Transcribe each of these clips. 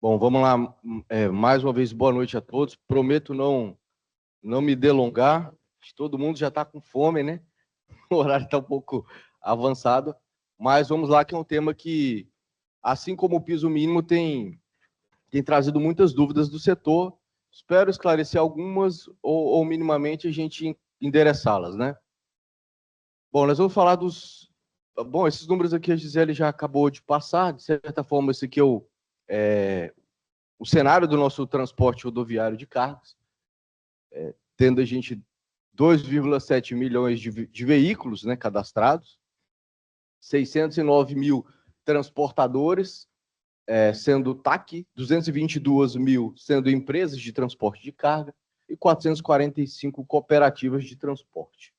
Bom, vamos lá. Mais uma vez, boa noite a todos. Prometo não me delongar. Todo mundo já está com fome, né? O horário está um pouco avançado. Mas vamos lá, que é um tema que, assim como o piso mínimo, tem trazido muitas dúvidas do setor. Espero esclarecer algumas ou minimamente a gente endereçá-las, né? Bom, nós vamos falar dos... Bom, esses números aqui a Gisele já acabou de passar. De certa forma, esse aqui é o cenário do nosso transporte rodoviário de cargas, tendo a gente 2,7 milhões de veículos, né, cadastrados, 609 mil transportadores, sendo TAC, 222 mil sendo empresas de transporte de carga e 445 cooperativas de transporte.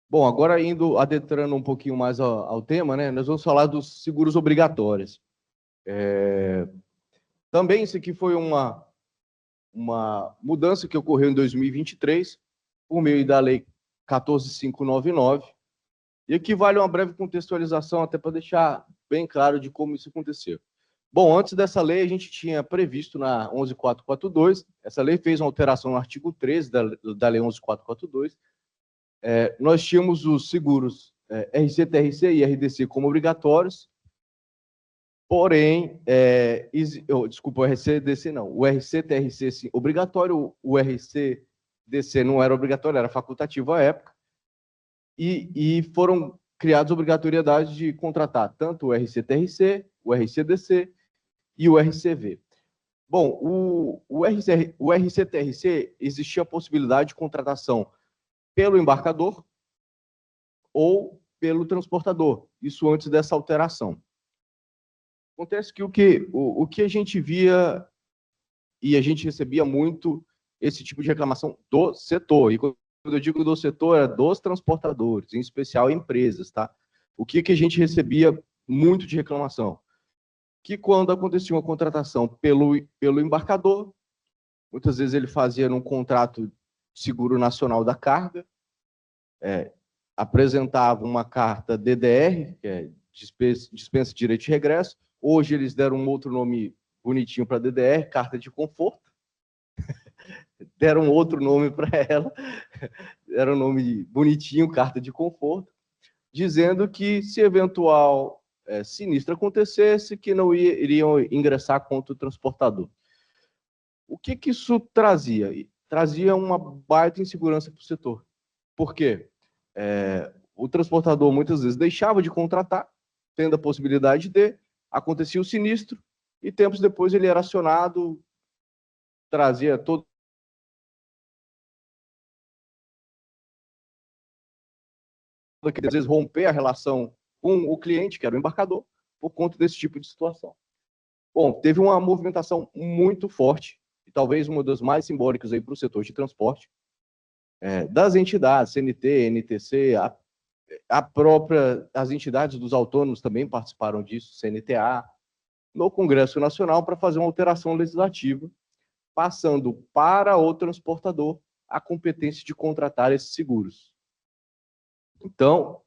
Bom, agora adentrando um pouquinho mais ao tema, né, nós vamos falar dos seguros obrigatórios. Também isso aqui foi uma mudança que ocorreu em 2023, por meio da Lei 14.599, e aqui vale uma breve contextualização, até para deixar bem claro de como isso aconteceu. Bom, antes dessa lei, a gente tinha previsto na 11.442, essa lei fez uma alteração no artigo 13 da Lei 11.442, nós tínhamos os seguros RC, TRC e RDC como obrigatórios, porém, desculpa, o RC-DC não, o RC-TRC sim, obrigatório, o RC-DC não era obrigatório, era facultativo à época, e foram criadas obrigatoriedades de contratar tanto o RC-TRC, o RC-DC e o RCV. Bom, o RC-TRC existia a possibilidade de contratação pelo embarcador ou pelo transportador, isso antes dessa alteração. Acontece que o que a gente via e a gente recebia muito esse tipo de reclamação do setor, e quando eu digo do setor, é dos transportadores, em especial empresas, tá? O que a gente recebia muito de reclamação? Que quando acontecia uma contratação pelo embarcador, muitas vezes ele fazia um contrato seguro nacional da carga, apresentava uma carta DDR, que é dispensa de direito de regresso. Hoje eles deram um outro nome bonitinho para DDR, carta de conforto. Deram outro nome para ela, era um nome bonitinho, carta de conforto, dizendo que se eventual sinistro acontecesse, que não iriam ingressar contra o transportador. O que isso trazia? Trazia uma baita insegurança para o setor. Por quê? O transportador muitas vezes deixava de contratar, tendo a possibilidade de, acontecia o sinistro, e tempos depois ele era acionado, trazia todo que às vezes romper a relação com o cliente, que era o embarcador, por conta desse tipo de situação. Bom, teve uma movimentação muito forte, e talvez uma das mais simbólicas aí para o setor de transporte, das entidades, CNT, NTC, as entidades dos autônomos também participaram disso, CNTA, no Congresso Nacional, para fazer uma alteração legislativa, passando para o transportador a competência de contratar esses seguros. Então,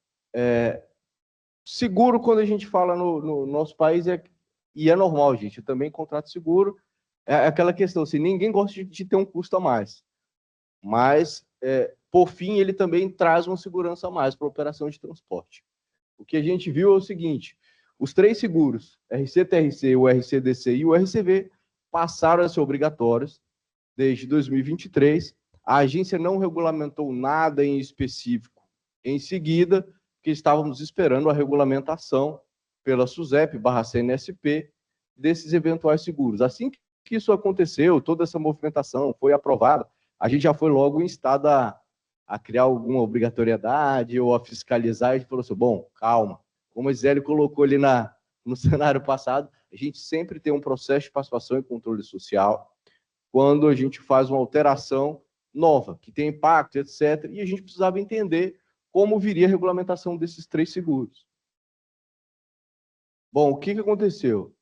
seguro, quando a gente fala no nosso país, e é normal, gente, eu também contrato seguro, é aquela questão, assim, ninguém gosta de ter um custo a mais, mas, por fim, ele também traz uma segurança a mais para a operação de transporte. O que a gente viu é o seguinte, os 3 seguros, RC-TRC, o RC-DC e o RCV, passaram a ser obrigatórios desde 2023, a agência não regulamentou nada em específico em seguida, porque estávamos esperando a regulamentação pela SUSEP/CNSP desses eventuais seguros. Assim que isso aconteceu, toda essa movimentação foi aprovada, a gente já foi logo instado a criar alguma obrigatoriedade ou a fiscalizar, e a gente falou assim, bom, calma, como a Gisele colocou ali no cenário passado, a gente sempre tem um processo de participação e controle social, quando a gente faz uma alteração nova, que tem impacto, etc., e a gente precisava entender como viria a regulamentação desses 3 seguros. Bom, o que aconteceu?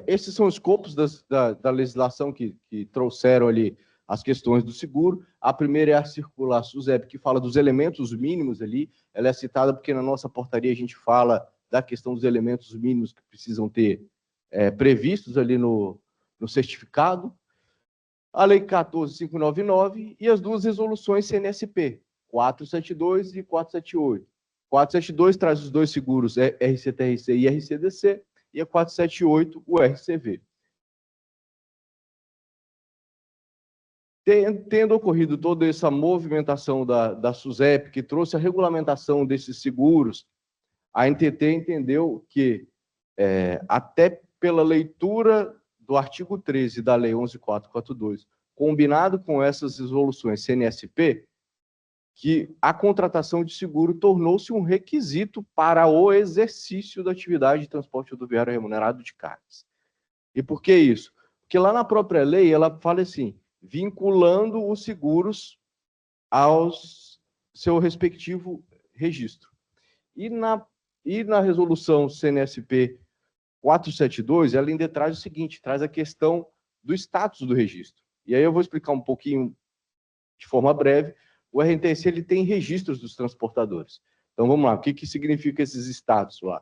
Esses são os escopos da legislação que trouxeram ali as questões do seguro. A primeira é a circular SUSEP, que fala dos elementos mínimos ali. Ela é citada porque na nossa portaria a gente fala da questão dos elementos mínimos que precisam ter previstos ali no certificado. A Lei 14.599 e as duas resoluções CNSP, 472 e 478. 472 traz os dois seguros, RCTRC e RCDC, e a 478, o RCV. Tendo ocorrido toda essa movimentação da SUSEP, que trouxe a regulamentação desses seguros, a NTT entendeu que, até pela leitura do artigo 13 da Lei 11.442, combinado com essas resoluções CNSP, que a contratação de seguro tornou-se um requisito para o exercício da atividade de transporte rodoviário remunerado de cargas. E por que isso? Porque lá na própria lei, ela fala assim, vinculando os seguros ao seu respectivo registro. E na resolução CNSP 472, ela ainda traz o seguinte, traz a questão do status do registro. E aí eu vou explicar um pouquinho, de forma breve. O RNTC ele tem registros dos transportadores. Então, vamos lá. O que significa esses status lá?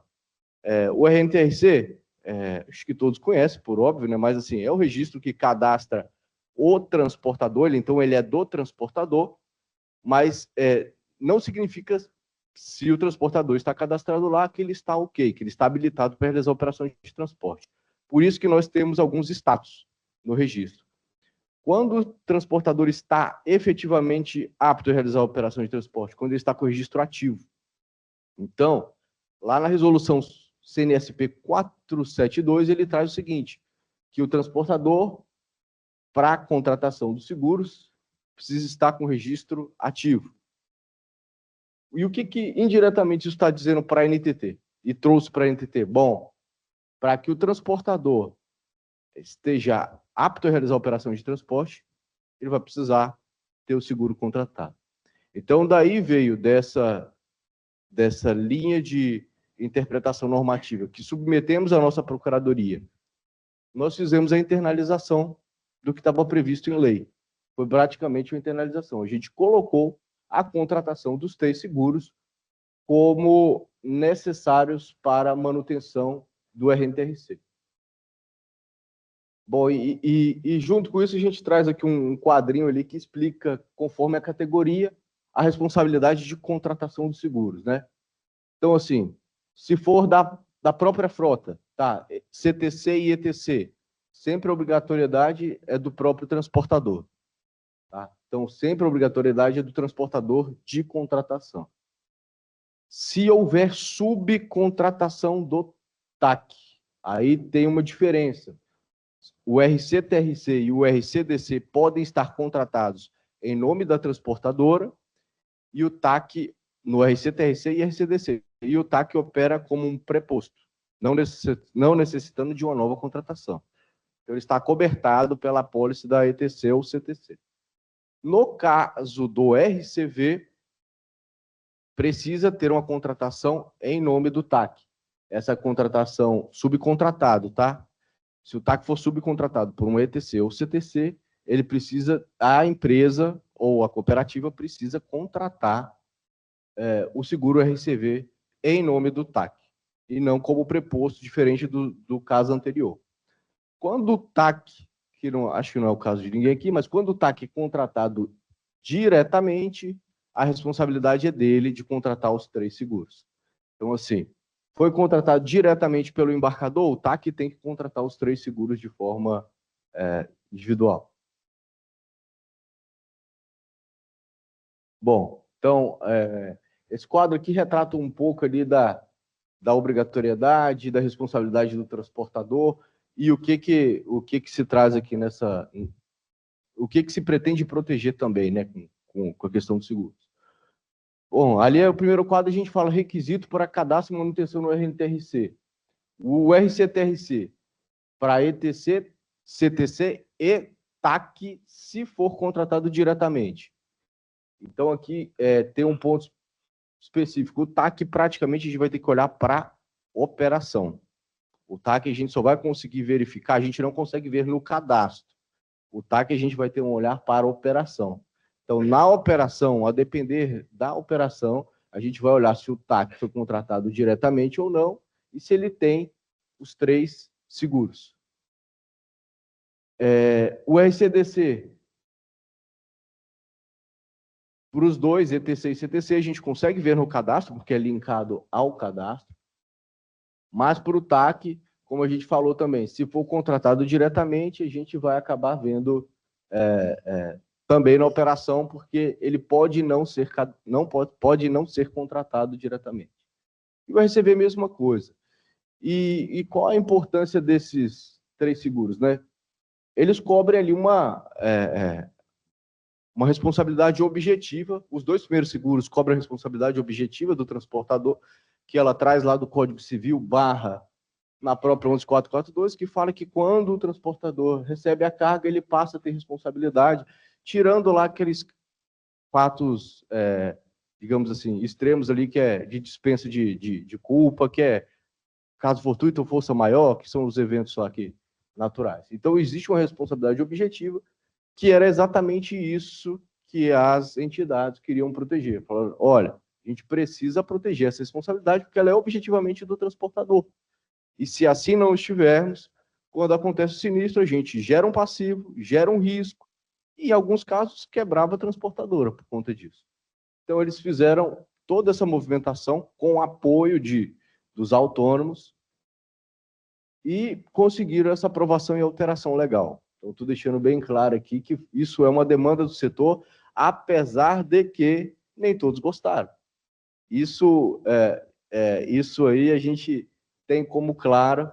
O RNTC, acho que todos conhecem, por óbvio, né? Mas assim, é o registro que cadastra o transportador, então ele é do transportador, mas não significa, se o transportador está cadastrado lá, que ele está ok, que ele está habilitado para realizar operações de transporte. Por isso que nós temos alguns status no registro. Quando o transportador está efetivamente apto a realizar a operação de transporte, quando ele está com o registro ativo. Então, lá na resolução CNSP 472, ele traz o seguinte, que o transportador, para a contratação dos seguros, precisa estar com o registro ativo. E o que indiretamente isso está dizendo para a NTT? E trouxe para a NTT? Bom, para que o transportador esteja apto a realizar a operação de transporte, ele vai precisar ter o seguro contratado. Então, daí veio dessa linha de interpretação normativa que submetemos à nossa procuradoria. Nós fizemos a internalização do que estava previsto em lei. Foi praticamente uma internalização. A gente colocou a contratação dos 3 seguros como necessários para a manutenção do RNTRC. Bom, e junto com isso a gente traz aqui um quadrinho ali que explica, conforme a categoria, a responsabilidade de contratação dos seguros, né? Então, assim, se for da própria frota, tá? CTC e ETC, sempre a obrigatoriedade é do próprio transportador, tá? Então, sempre a obrigatoriedade é do transportador de contratação. Se houver subcontratação do TAC, aí tem uma diferença. O RCTRC e o RCDC podem estar contratados em nome da transportadora e o TAC no RCTRC e RCDC. E o TAC opera como um preposto, não necessitando de uma nova contratação. Então, ele está cobertado pela apólice da ETC ou CTC. No caso do RCV, precisa ter uma contratação em nome do TAC. Essa contratação subcontratado, tá? Se o TAC for subcontratado por um ETC ou CTC, a empresa ou a cooperativa precisa contratar o seguro RCV em nome do TAC, e não como preposto, diferente do caso anterior. Quando o TAC, acho que não é o caso de ninguém aqui, mas quando o TAC é contratado diretamente, a responsabilidade é dele de contratar os 3 seguros. Então, assim, foi contratado diretamente pelo embarcador, o TAC tem que contratar os 3 seguros de forma individual. Bom, então, esse quadro aqui retrata um pouco ali da obrigatoriedade, da responsabilidade do transportador e o que se traz aqui o que se pretende proteger também, né, com a questão dos seguros. Bom, ali é o primeiro quadro, a gente fala requisito para cadastro e manutenção no RNTRC. O RCTRC para ETC, CTC e TAC, se for contratado diretamente. Então, aqui tem um ponto específico. O TAC, praticamente, a gente vai ter que olhar para operação. O TAC a gente só vai conseguir verificar, a gente não consegue ver no cadastro. O TAC a gente vai ter um olhar para a operação. Então, na operação, a depender da operação, a gente vai olhar se o TAC foi contratado diretamente ou não e se ele tem os 3 seguros. O RCDC, para os dois, ETC e CTC, a gente consegue ver no cadastro, porque é linkado ao cadastro, mas para o TAC, como a gente falou também, se for contratado diretamente, a gente vai acabar vendo também na operação, porque ele pode não ser contratado diretamente. E o RCV, mesma coisa. E qual a importância desses 3 seguros, né? Eles cobrem ali uma responsabilidade objetiva. Os 2 primeiros seguros cobrem a responsabilidade objetiva do transportador, que ela traz lá do Código Civil, na própria 11442, que fala que quando o transportador recebe a carga, ele passa a ter responsabilidade, tirando lá aqueles fatos, digamos assim, extremos ali, que é de dispensa de culpa, que é caso fortuito ou força maior, que são os eventos só aqui naturais. Então, existe uma responsabilidade objetiva, que era exatamente isso que as entidades queriam proteger. Falaram, olha, a gente precisa proteger essa responsabilidade, porque ela é objetivamente do transportador. E se assim não estivermos, quando acontece o sinistro, a gente gera um passivo, gera um risco, e em alguns casos quebrava a transportadora por conta disso. Então, eles fizeram toda essa movimentação com o apoio dos autônomos e conseguiram essa aprovação e alteração legal. Então, estou deixando bem claro aqui que isso é uma demanda do setor, apesar de que nem todos gostaram. Isso aí a gente tem como claro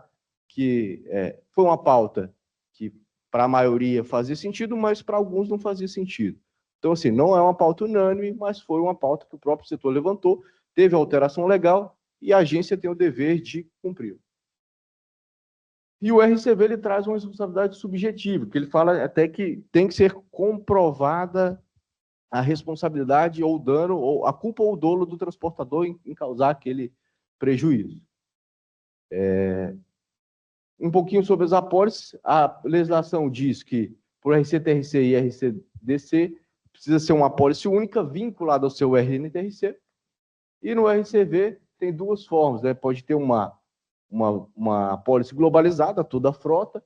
que foi uma pauta que para a maioria fazia sentido, mas para alguns não fazia sentido. Então, assim, não é uma pauta unânime, mas foi uma pauta que o próprio setor levantou, teve alteração legal e a agência tem o dever de cumprir. E o RCV ele traz uma responsabilidade subjetiva, que ele fala até que tem que ser comprovada a responsabilidade ou dano, ou a culpa ou o dolo do transportador em causar aquele prejuízo. Um pouquinho sobre as apólices, a legislação diz que por RCTRC e RCDC precisa ser uma apólice única vinculada ao seu RNTRC, e no RCV tem 2 formas, né? Pode ter uma apólice globalizada, toda a frota,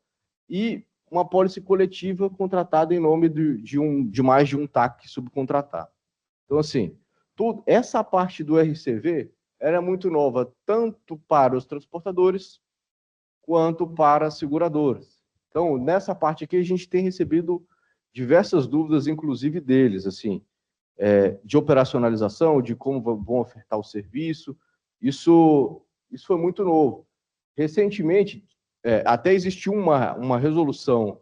e uma apólice coletiva contratada em nome de mais de um TAC subcontratado. Então, assim, essa parte do RCV era muito nova, tanto para os transportadores quanto para as seguradoras. Então, nessa parte aqui, a gente tem recebido diversas dúvidas, inclusive deles, assim, de operacionalização, de como vão ofertar o serviço. Isso foi muito novo. Recentemente, até existiu uma resolução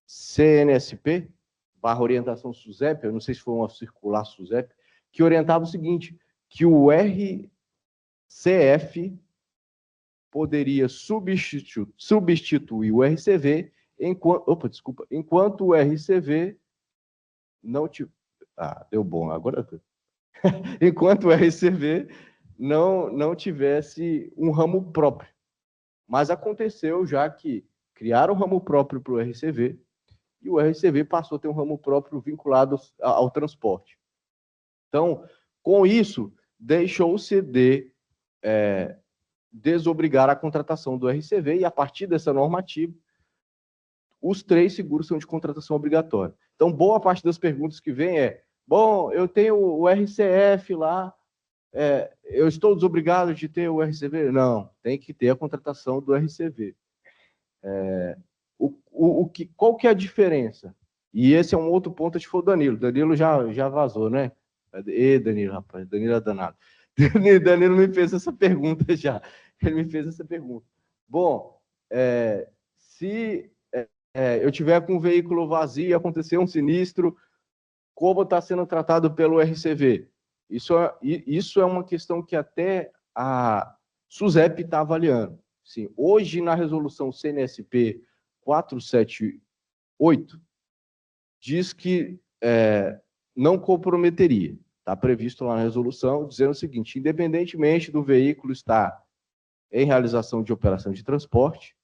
CNSP, /orientação SUSEP, eu não sei se foi uma circular SUSEP, que orientava o seguinte, que o RCF poderia substituir o RCV enquanto o RCV não deu bom, agora enquanto o RCV não tivesse um ramo próprio. Mas aconteceu já que criaram um ramo próprio para o RCV e o RCV passou a ter um ramo próprio vinculado ao transporte. Então, com isso, deixou-se de desobrigar a contratação do RCV e, a partir dessa normativa, os 3 seguros são de contratação obrigatória. Então, boa parte das perguntas que vem bom, eu tenho o RCF lá, eu estou desobrigado de ter o RCV? Não, tem que ter a contratação do RCV. Qual que é a diferença? E esse é um outro ponto, acho que foi o Danilo. Danilo já vazou, né? Danilo, rapaz, Danilo é danado. Danilo me fez essa pergunta já. Ele me fez essa pergunta. Bom, se eu tiver com um veículo vazio e acontecer um sinistro, como está sendo tratado pelo RCV? Isso é uma questão que até a SUSEP está avaliando. Sim, hoje, na resolução CNSP 478, diz que não comprometeria. Está previsto lá na resolução, dizendo o seguinte, independentemente do veículo estar em realização de operação de transporte,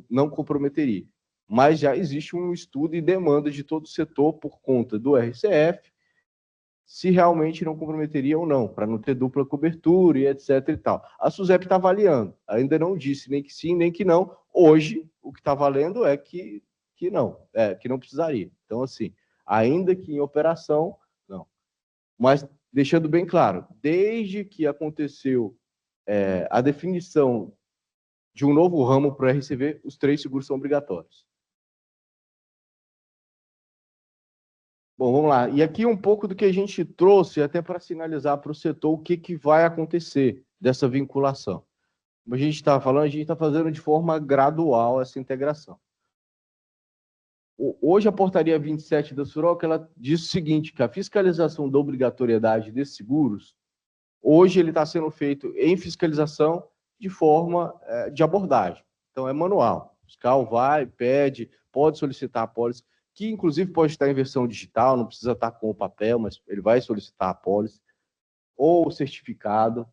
não comprometeria. mas já existe um estudo e demanda de todo o setor por conta do RCF, se realmente não comprometeria ou não, para não ter dupla cobertura e etc. e tal. A SUSEP está avaliando, ainda não disse nem que sim, nem que não. Hoje, o que está valendo é que não precisaria. Então, assim, ainda que em operação, não. Mas, deixando bem claro, desde que aconteceu a definição de um novo ramo para o RCV, os 3 seguros são obrigatórios. Bom, vamos lá. E aqui um pouco do que a gente trouxe, até para sinalizar para o setor o que vai acontecer dessa vinculação. Como a gente está falando, a gente está fazendo de forma gradual essa integração. Hoje, a portaria 27 da SUROC, ela diz o seguinte, que a fiscalização da obrigatoriedade desses seguros, hoje ele está sendo feito em fiscalização de forma de abordagem. Então, é manual. O fiscal vai, pede, pode solicitar a pólice, que inclusive pode estar em versão digital, não precisa estar com o papel, mas ele vai solicitar a pólice, ou certificado,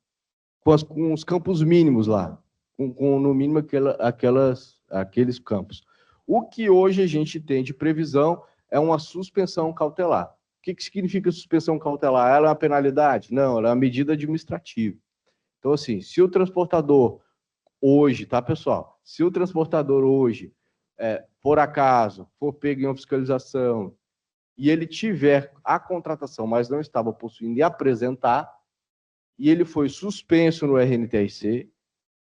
com os campos mínimos lá, com no mínimo aqueles campos. O que hoje a gente tem de previsão é uma suspensão cautelar. O que significa suspensão cautelar? Ela é uma penalidade? Não, ela é uma medida administrativa. Então, assim, se o transportador hoje, tá, pessoal? Se o transportador hoje, por acaso, for pego em uma fiscalização e ele tiver a contratação, mas não estava possuindo e apresentar, e ele foi suspenso no RNTRC,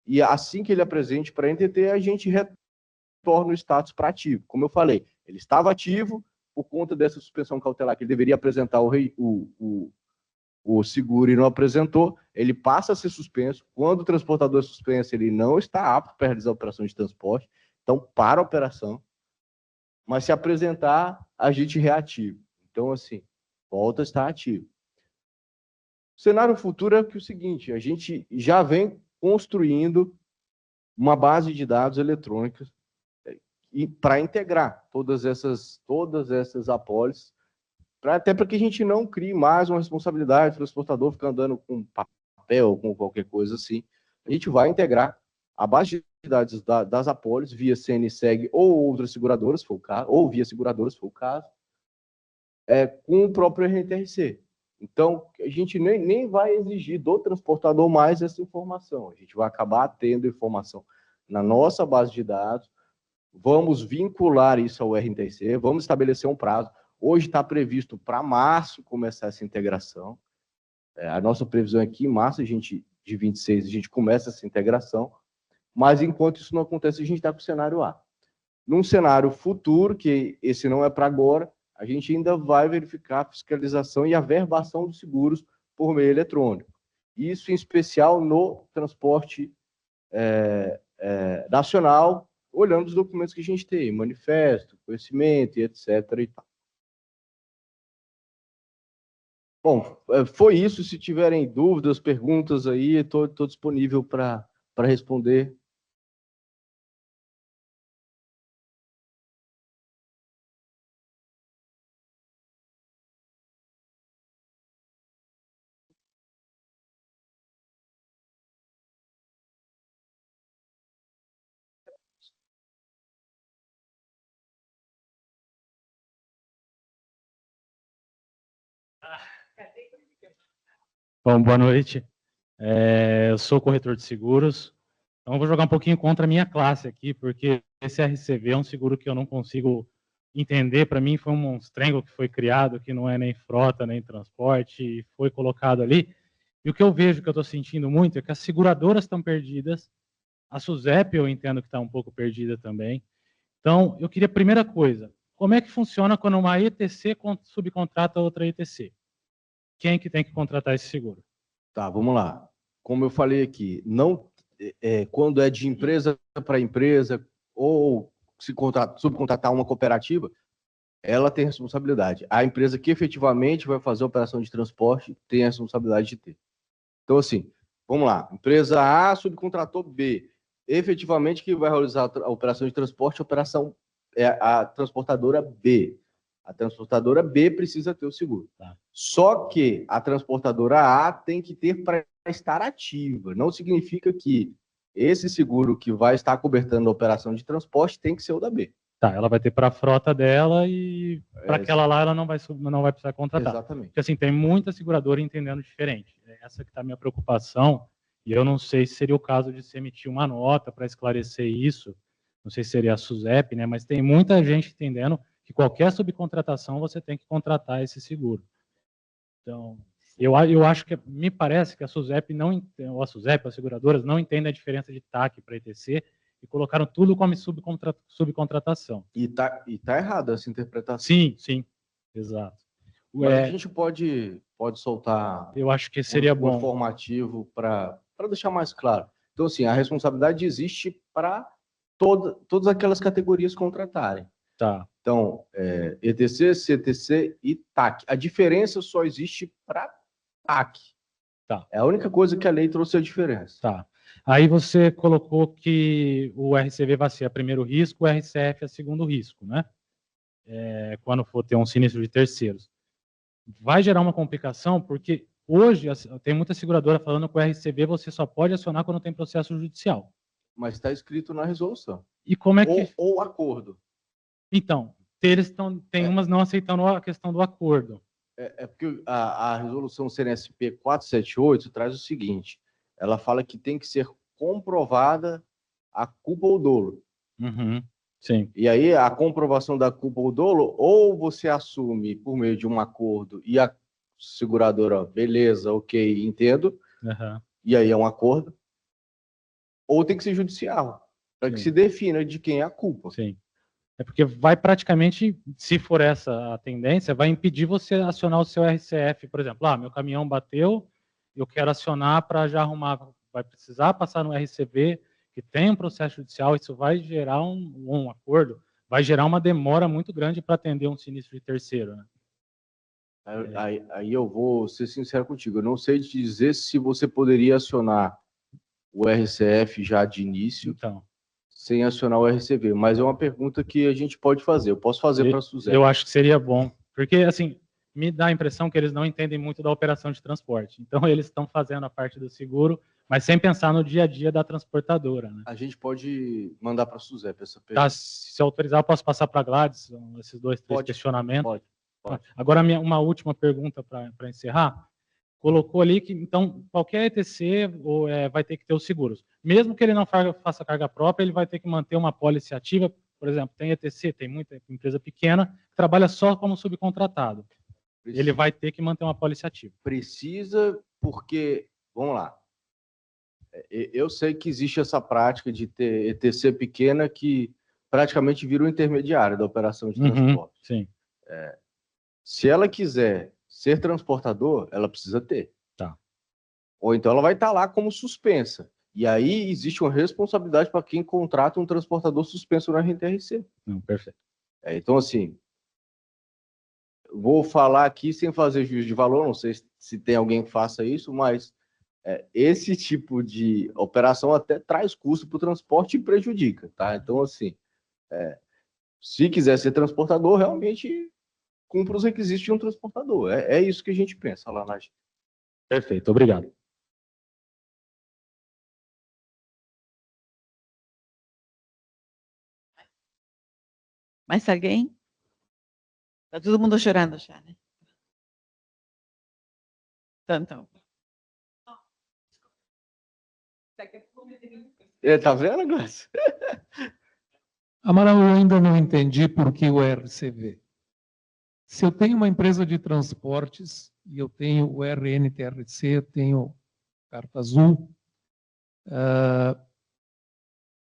e assim que ele apresente para a NTT, a gente retorna o status para ativo. Como eu falei, ele estava ativo por conta dessa suspensão cautelar, que ele deveria apresentar o seguro e não apresentou, ele passa a ser suspenso. Quando o transportador é suspenso, ele não está apto para realizar a operação de transporte, então para a operação, mas se apresentar, a gente reativa. Então, assim, volta a estar ativo. O cenário futuro é que é o seguinte, a gente já vem construindo uma base de dados eletrônicas para integrar todas essas apólices, até para que a gente não crie mais uma responsabilidade do transportador ficar andando com papel, com qualquer coisa assim. A gente vai integrar a base de dados das apólices via CNSEG ou outras seguradoras, se for o caso, ou via seguradoras, se for o caso, com o próprio RNTRC. Então, a gente nem vai exigir do transportador mais essa informação. A gente vai acabar tendo informação na nossa base de dados, vamos vincular isso ao RNTRC, vamos estabelecer um prazo. Hoje está previsto para março começar essa integração. A nossa previsão é que em março de 26 a gente começa essa integração, mas enquanto isso não acontece, a gente está com o cenário A. Num cenário futuro, que esse não é para agora, a gente ainda vai verificar a fiscalização e a verbação dos seguros por meio eletrônico. Isso em especial no transporte nacional, olhando os documentos que a gente tem, manifesto, conhecimento e etc. E tal. Bom, foi isso. Se tiverem dúvidas, perguntas aí, estou disponível para responder. Bom, boa noite. Eu sou corretor de seguros, então vou jogar um pouquinho contra a minha classe aqui, porque esse RCV é um seguro que eu não consigo entender. Para mim foi um monstrengo que foi criado, que não é nem frota, nem transporte, e foi colocado ali. E o que eu vejo, que eu estou sentindo muito, é que as seguradoras estão perdidas, a SUSEP eu entendo que está um pouco perdida também. Então, eu queria, primeira coisa, como é que funciona quando uma ETC subcontrata outra ETC? Quem que tem que contratar esse seguro? Tá, vamos lá. Como eu falei aqui, não quando é de empresa para empresa ou se subcontratar uma cooperativa, ela tem responsabilidade. A empresa que efetivamente vai fazer a operação de transporte tem a responsabilidade de ter. Então, assim, vamos lá. Empresa A subcontratou B. Efetivamente, que vai realizar a operação de transporte, a operação é a transportadora B. A transportadora B precisa ter o seguro. Tá. Só que a transportadora A tem que ter para estar ativa. Não significa que esse seguro que vai estar cobertando a operação de transporte tem que ser o da B. Tá, ela vai ter para a frota dela e para aquela lá ela não vai precisar contratar. Exatamente. Porque assim, tem muita seguradora entendendo diferente. É essa que está a minha preocupação, e eu não sei se seria o caso de se emitir uma nota para esclarecer isso, não sei se seria a SUSEP, né, mas tem muita gente entendendo que qualquer subcontratação você tem que contratar esse seguro. Então, eu acho que, me parece que a SUSEP não, ou a SUSEP, as seguradoras, não entendem a diferença de TAC para ETC, e colocaram tudo como subcontratação. E tá errada essa interpretação. Sim, sim, exato. Mas a gente pode soltar eu acho que seria bom. Informativo para deixar mais claro. Então, assim, a responsabilidade existe para todas aquelas categorias contratarem. Tá. Então, ETC, CTC e TAC. A diferença só existe para TAC. Tá. É a única coisa que a lei trouxe a diferença. Tá. Aí você colocou que o RCV vai ser o primeiro risco, o RCF é o segundo risco, né? Quando for ter um sinistro de terceiros. Vai gerar uma complicação, porque hoje tem muita seguradora falando que o RCV você só pode acionar quando tem processo judicial. Mas está escrito na resolução. E como é que... Ou acordo. Então, tem umas não aceitando a questão do acordo. Porque a resolução CNSP 478 traz o seguinte, ela fala que tem que ser comprovada a culpa ou dolo. Uhum, sim. E aí, a comprovação da culpa ou dolo, ou você assume por meio de um acordo e a seguradora, beleza, ok, entendo, e aí é um acordo, ou tem que ser judicial, para que se defina de quem é a culpa. Sim. É porque vai praticamente, se for essa a tendência, vai impedir você acionar o seu RCF. Por exemplo, meu caminhão bateu, eu quero acionar para já arrumar. Vai precisar passar no RCV, que tem um processo judicial, isso vai gerar um acordo, vai gerar uma demora muito grande para atender um sinistro de terceiro. Né? Aí eu vou ser sincero contigo, eu não sei te dizer se você poderia acionar o RCF já de início. Então, sem acionar o RCV, mas é uma pergunta que a gente pode fazer. Eu posso fazer para a Suzete. Eu acho que seria bom, porque assim, me dá a impressão que eles não entendem muito da operação de transporte. Então eles estão fazendo a parte do seguro, mas sem pensar no dia a dia da transportadora. Né? A gente pode mandar para a Suzete essa pergunta. Tá, se autorizar, eu posso passar para a Gladys esses 2, 3 questionamentos? Pode. Agora, uma última pergunta para encerrar. Colocou ali que, então, qualquer ETC vai ter que ter os seguros. Mesmo que ele não faça carga própria, ele vai ter que manter uma pólice ativa. Por exemplo, tem ETC, tem muita empresa pequena que trabalha só como subcontratado. Ele vai ter que manter uma pólice ativa. Precisa, porque, vamos lá, eu sei que existe essa prática de ter ETC pequena que praticamente vira um intermediário da operação de transporte. Sim. Se ela quiser ser transportador, ela precisa ter. Tá. Ou então ela vai estar lá como suspensa. E aí existe uma responsabilidade para quem contrata um transportador suspenso no RNTRC. Perfeito. Então, assim, vou falar aqui sem fazer juízo de valor, não sei se tem alguém que faça isso, mas esse tipo de operação até traz custo para o transporte e prejudica, tá? Então, assim, se quiser ser transportador, realmente cumpra os requisitos de um transportador. É isso que a gente pensa lá na gente. Perfeito, obrigado. Mais alguém? Está todo mundo chorando já, né? Então. Tá vendo, Glácio? Amaral, eu ainda não entendi por que o RCV. Se eu tenho uma empresa de transportes e eu tenho o RNTRC, eu tenho carta azul,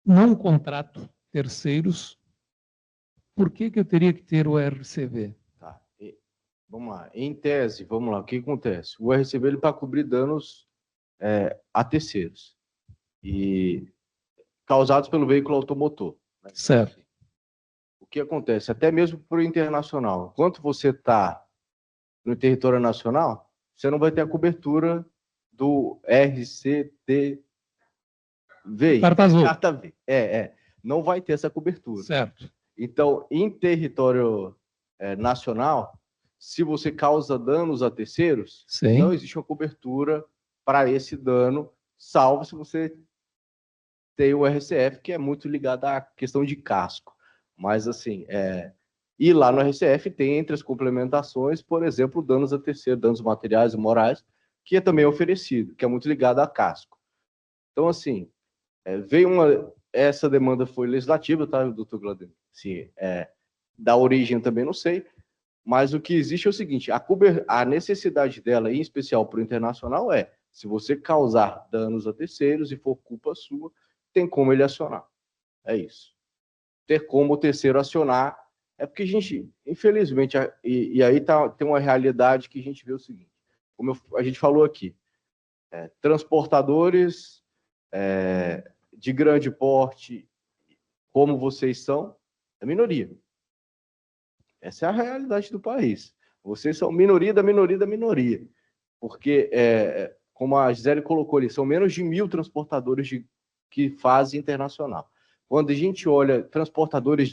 não contrato terceiros, por que eu teria que ter o RCV? Tá. Vamos lá. Em tese, vamos lá. O que acontece? O RCV está cobrir danos a terceiros e causados pelo veículo automotor. Né? Certo. O que acontece? Até mesmo para o internacional. Enquanto você está no território nacional, você não vai ter a cobertura do RCTV. Carta azul. Carta V. Não vai ter essa cobertura. Certo. Então, em território nacional, se você causa danos a terceiros, Sim. não existe uma cobertura para esse dano, salvo se você tem o RCF, que é muito ligado à questão de casco. Mas, assim, e lá no RCF tem entre as complementações, por exemplo, danos a terceiro, danos materiais e morais, que é também oferecido, que é muito ligado a casco. Então, assim, essa demanda foi legislativa, tá, doutor Gladen? Sim, da origem também não sei, mas o que existe é o seguinte, a necessidade dela, em especial para o internacional, se você causar danos a terceiros e for culpa sua, tem como ele acionar. É isso. Ter como o terceiro acionar, porque a gente, infelizmente, e aí tem uma realidade que a gente vê o seguinte, como a gente falou aqui, transportadores de grande porte, como vocês são, é minoria. Essa é a realidade do país. Vocês são minoria da minoria da minoria. Porque, como a Gisele colocou ali, são menos de 1.000 transportadores que fazem internacional. Quando a gente olha transportadores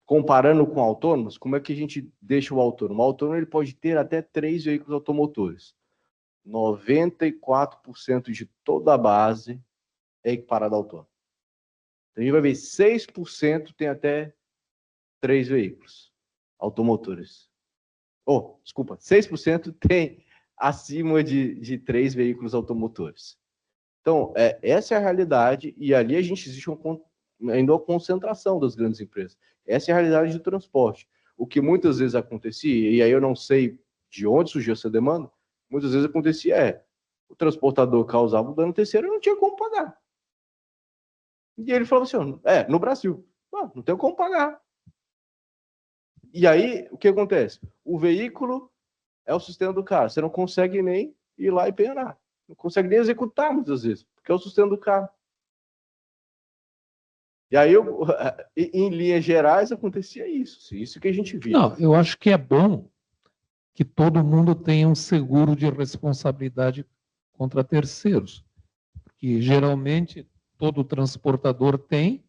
comparando com autônomos, como é que a gente deixa o autônomo? O autônomo ele pode ter até 3 veículos automotores. 94% de toda a base é equiparada a autônomo. Então, a gente vai ver 6% tem até 3 veículos automotores. Desculpa, 6% tem acima de 3 veículos automotores. Então, essa é a realidade, e ali a gente existe ainda uma concentração das grandes empresas. Essa é a realidade do transporte. O que muitas vezes acontecia, e aí eu não sei de onde surgiu essa demanda, muitas vezes acontecia o transportador causava o dano terceiro e não tinha como pagar. E ele falou assim, no Brasil, não tem como pagar. E aí, o que acontece? O veículo é o sustento do carro, você não consegue nem ir lá e penhorar. Não consegue nem executar muitas vezes, porque é o sustento do carro. E aí, em linhas gerais, acontecia isso que a gente via. Não, eu acho que é bom que todo mundo tenha um seguro de responsabilidade contra terceiros, porque geralmente todo transportador tem,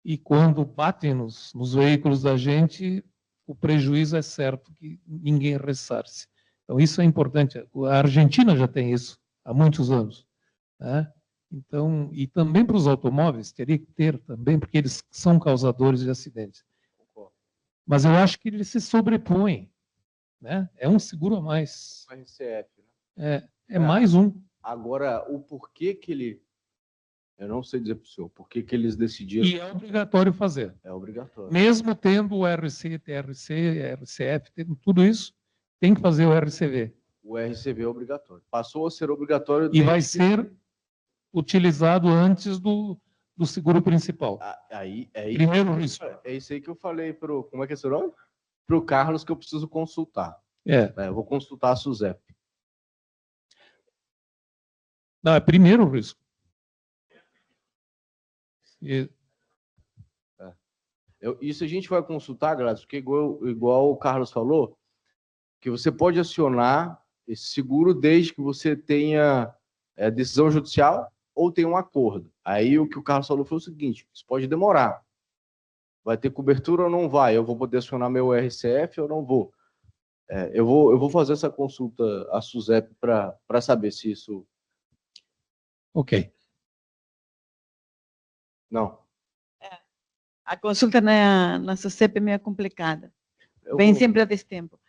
e quando batem nos veículos da gente, o prejuízo é certo que ninguém ressarce. Então, isso é importante. A Argentina já tem isso há muitos anos, né? Então, e também para os automóveis, teria que ter também, porque eles são causadores de acidentes. Mas eu acho que eles se sobrepõem, né? É um seguro a mais. RCF, né? É mais um. Agora, o porquê que ele... Eu não sei dizer para o senhor, por que eles decidiram... E é obrigatório fazer. É obrigatório. Mesmo tendo o RC, TRC, RCF, tendo tudo isso, tem que fazer o RCV. O RCV é obrigatório. Passou a ser obrigatório... E vai ser utilizado antes do seguro principal. Primeiro risco. É isso aí que eu falei pro... Como é que é seu nome? Para o Carlos, que eu preciso consultar. Eu vou consultar a SUSEP. Não, é primeiro risco. Isso a gente vai consultar, Gladys, porque igual o Carlos falou, que você pode acionar esse seguro desde que você tenha decisão judicial ou tenha um acordo. Aí o que o Carlos falou foi o seguinte, isso pode demorar. Vai ter cobertura ou não vai? Eu vou poder acionar meu RCF ou não vou? Eu vou fazer essa consulta à SUSEP para saber se isso... Ok. Não. A consulta na SUSEP é meio complicada. Vem sempre a destempo.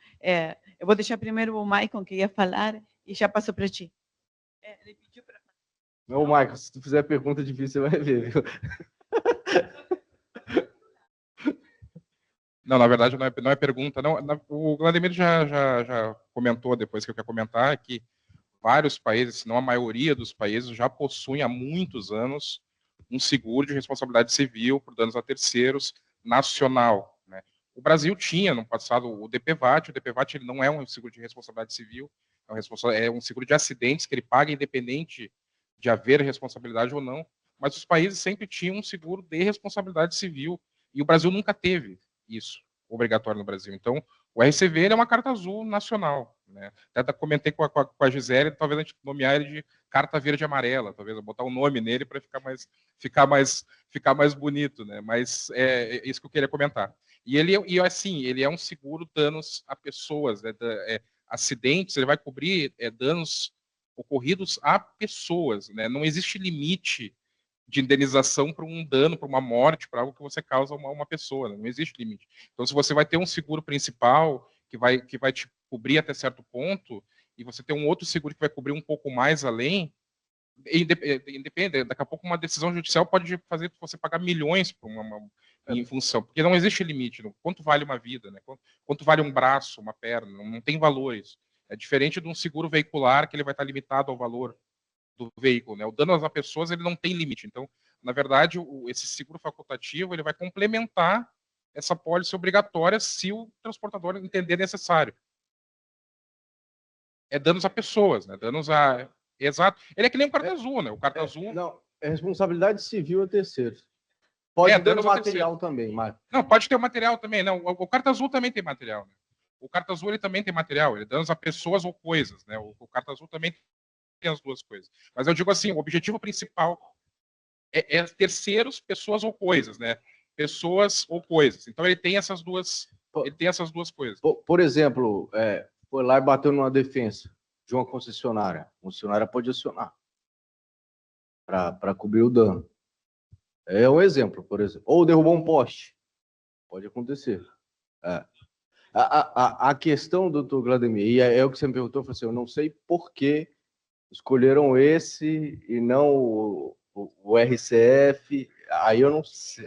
Eu vou deixar primeiro o Maicon, que ia falar, e já passo para ti. Ele pediu para... Não, Maicon, se tu fizer pergunta difícil, você vai ver, viu? Não, na verdade não é pergunta. Não, o Vladimir já comentou depois que eu quero comentar que vários países, se não a maioria dos países, já possuem há muitos anos um seguro de responsabilidade civil por danos a terceiros nacional. Né? O Brasil tinha no passado o DPVAT. O DPVAT ele não é um seguro de responsabilidade civil, é um seguro de acidentes que ele paga independente de haver responsabilidade ou não. Mas os países sempre tinham um seguro de responsabilidade civil e o Brasil nunca teve isso obrigatório no Brasil. Então, o RCV é uma carta azul nacional. Né? Até comentei com a Gisele, talvez a gente nomear ele de carta verde e amarela, talvez botar um nome nele para ficar mais bonito, né? Mas é isso que eu queria comentar. E ele é um seguro danos a pessoas, né? Acidentes, ele vai cobrir danos ocorridos a pessoas, né? Não existe limite de indenização para um dano, para uma morte, para algo que você causa a uma pessoa, né? Não existe limite. Então, se você vai ter um seguro principal que vai te cobrir até certo ponto, e você tem um outro seguro que vai cobrir um pouco mais além, independe, daqui a pouco uma decisão judicial pode fazer você pagar milhões por em função, porque não existe limite. Quanto vale uma vida, né? Quanto vale um braço, uma perna? Não tem valores. É diferente de um seguro veicular, que ele vai estar limitado ao valor do veículo, né? O dano às pessoas, ele não tem limite. Então, na verdade, esse seguro facultativo, ele vai complementar essa pólice obrigatória se o transportador entender necessário. É danos a pessoas, né? Danos a... Exato. Ele é que nem o carta azul, né? O carta azul... Não, é responsabilidade civil a terceiros. Pode ter danos material também, mas... Não, pode ter o material também. Não, o carta azul também tem material, né? O carta azul, ele também tem material. Ele danos a pessoas ou coisas, né? O carta azul também tem as duas coisas. Mas eu digo assim, o objetivo principal é terceiros, pessoas ou coisas, né? Pessoas ou coisas. Então ele tem essas duas coisas. Por exemplo, foi lá e bateu numa defensa de uma concessionária. A concessionária pode acionar para cobrir o dano. É um exemplo, por exemplo. Ou derrubou um poste. Pode acontecer. A questão, doutor Vladimir, e é o que você me perguntou, eu falei assim, eu não sei por que escolheram esse e não o RCF. Aí eu não sei.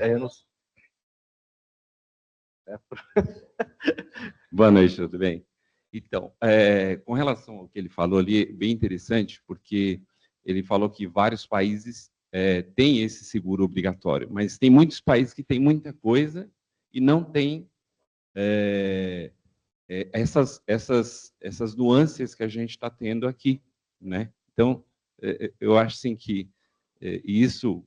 Boa noite, tudo bem? Então, com relação ao que ele falou ali, é bem interessante, porque ele falou que vários países têm esse seguro obrigatório, mas tem muitos países que têm muita coisa e não tem essas nuances que a gente está tendo aqui, né? Então, eu acho assim que isso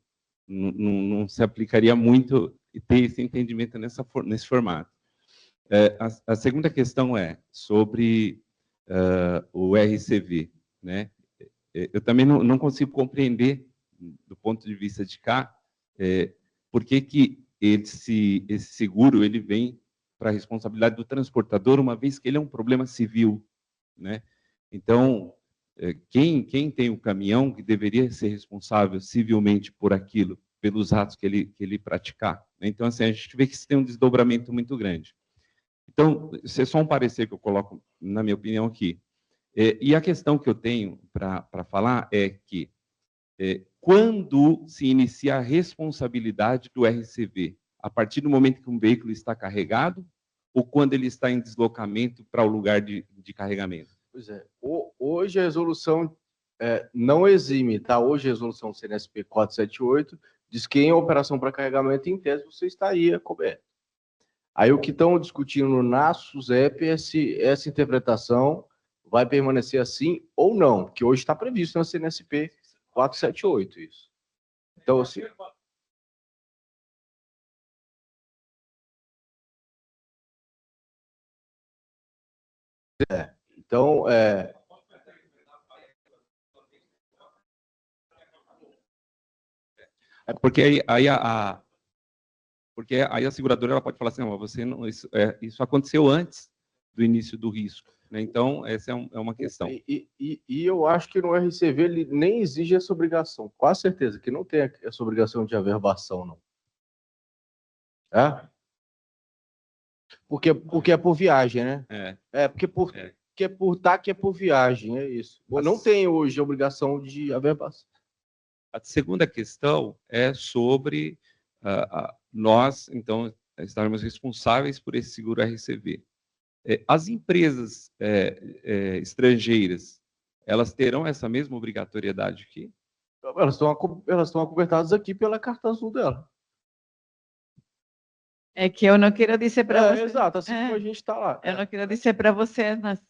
não se aplicaria muito e ter esse entendimento nesse formato. A segunda questão é sobre o RCV, né? Eu também não consigo compreender, do ponto de vista de cá, por que esse seguro ele vem para a responsabilidade do transportador, uma vez que ele é um problema civil, né? Então, quem tem o caminhão que deveria ser responsável civilmente por aquilo, pelos atos que ele praticar. Então, assim, a gente vê que isso tem um desdobramento muito grande. Então, isso é só um parecer que eu coloco, na minha opinião, aqui. E a questão que eu tenho para falar é que, quando se inicia a responsabilidade do RCV? A partir do momento que um veículo está carregado ou quando ele está em deslocamento para o lugar de carregamento? Pois é. Hoje a resolução não exime, tá? Hoje a resolução CNSP 478 diz que em operação para carregamento, em tese, você estaria coberto. Aí o que estão discutindo na SUSEP é se essa interpretação vai permanecer assim ou não, que hoje está previsto na CNSP 478 isso. Então, assim... Então, porque aí a seguradora ela pode falar assim, não, você não, isso aconteceu antes do início do risco, né? Então, essa é uma questão. E eu acho que no RCV ele nem exige essa obrigação. Quase certeza que não tem essa obrigação de averbação, não. Porque é por viagem, né? Porque por TAC é por viagem, é isso. Não tem hoje a obrigação de averbação. A segunda questão é sobre nós, então, estarmos responsáveis por esse seguro RCV. As empresas estrangeiras, elas terão essa mesma obrigatoriedade aqui? Elas estão acobertadas aqui pela carta azul dela. É que eu não quero dizer para você. Exato, assim como a gente está lá. Eu não quero dizer para você, mas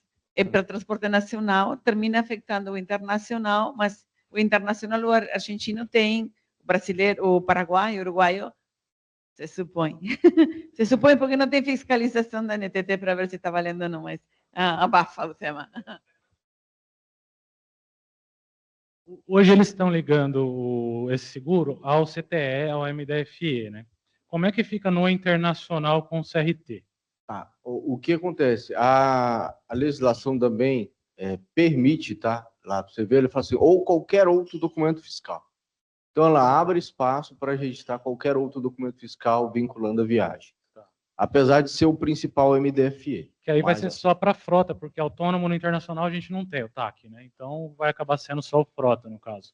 para transporte nacional, termina afetando o internacional, mas o internacional, o argentino tem, o brasileiro, o paraguaio, o uruguaio, se supõe. Se supõe porque não tem fiscalização da NTT para ver se está valendo ou não, mas abafa o tema. Hoje eles estão ligando esse seguro ao CTE, ao MDFE, né? Como é que fica no internacional com o CRT? O que acontece? A legislação também permite, tá? Lá para você ver, ele fala assim, ou qualquer outro documento fiscal. Então, ela abre espaço para registrar qualquer outro documento fiscal vinculando a viagem. Apesar de ser o principal MDFE. Que aí vai Mas, ser só para frota, porque autônomo no internacional a gente não tem o TAC, né? Então vai acabar sendo só o frota, no caso.